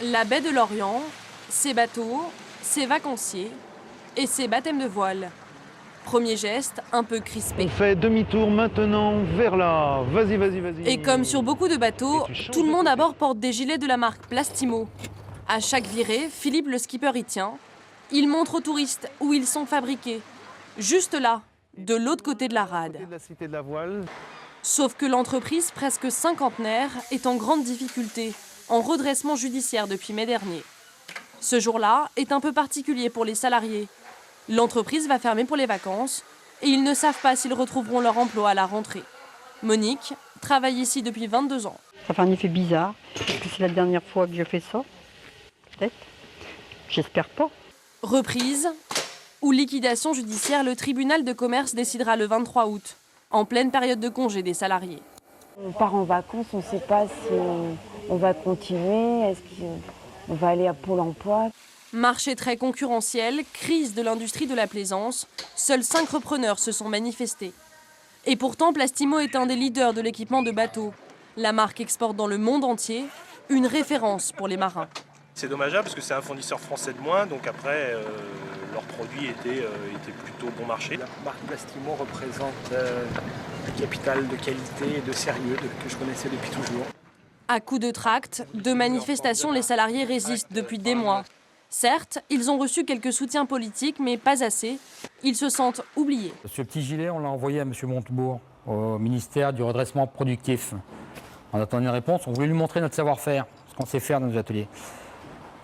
La baie de l'Orient, ses bateaux, ses vacanciers et ses baptêmes de voile. Premier geste, un peu crispé. On fait demi-tour maintenant vers là. Vas-y, vas-y, vas-y. Et comme sur beaucoup de bateaux, Et tu changes tout le de monde à côté. bord porte des gilets de la marque Plastimo. À chaque virée, Philippe le skipper y tient. Il montre aux touristes où ils sont fabriqués. Juste là, de l'autre côté de la rade. Côté de la cité de la voile. Sauf que l'entreprise presque cinquantenaire est en grande difficulté, en redressement judiciaire depuis mai dernier. Ce jour-là est un peu particulier pour les salariés. L'entreprise va fermer pour les vacances et ils ne savent pas s'ils retrouveront leur emploi à la rentrée. Monique travaille ici depuis 22 ans. Ça fait un effet bizarre. Est-ce que c'est la dernière fois que je fais ça? Peut-être. J'espère pas. Reprise ou liquidation judiciaire, le tribunal de commerce décidera le 23 août, en pleine période de congé des salariés. On part en vacances, on ne sait pas si on va continuer, est-ce qu'on va aller à Pôle emploi. Marché très concurrentiel, crise de l'industrie de la plaisance, seuls 5 repreneurs se sont manifestés. Et pourtant, Plastimo est un des leaders de l'équipement de bateaux. La marque exporte dans le monde entier, une référence pour les marins. C'est dommageable parce que c'est un fournisseur français de moins, donc après, leurs produits étaient plutôt bon marché. La marque Plastimo représente un capital de qualité et de sérieux que je connaissais depuis toujours. À coups de tracts, de manifestations, les salariés résistent depuis des mois. Certes, ils ont reçu quelques soutiens politiques, mais pas assez. Ils se sentent oubliés. Ce petit gilet, on l'a envoyé à M. Montebourg, au ministère du redressement productif. On attend une réponse, on voulait lui montrer notre savoir-faire, ce qu'on sait faire dans nos ateliers.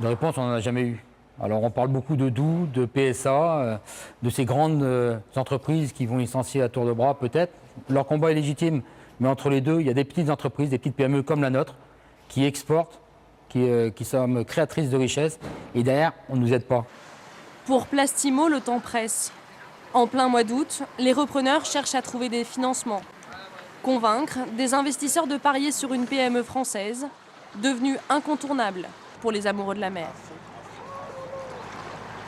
De réponse, on n'en a jamais eu. Alors on parle beaucoup de Doux, de PSA, de ces grandes entreprises qui vont licencier à tour de bras peut-être. Leur combat est légitime, mais entre les deux, il y a des petites entreprises, des petites PME comme la nôtre, qui exportent, qui sommes créatrices de richesses, et derrière, on ne nous aide pas. Pour Plastimo, le temps presse. En plein mois d'août, les repreneurs cherchent à trouver des financements. Convaincre des investisseurs de parier sur une PME française, devenue incontournable pour les amoureux de la mer.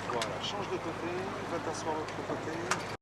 Voilà, change de côté, va t'asseoir de l'autre côté.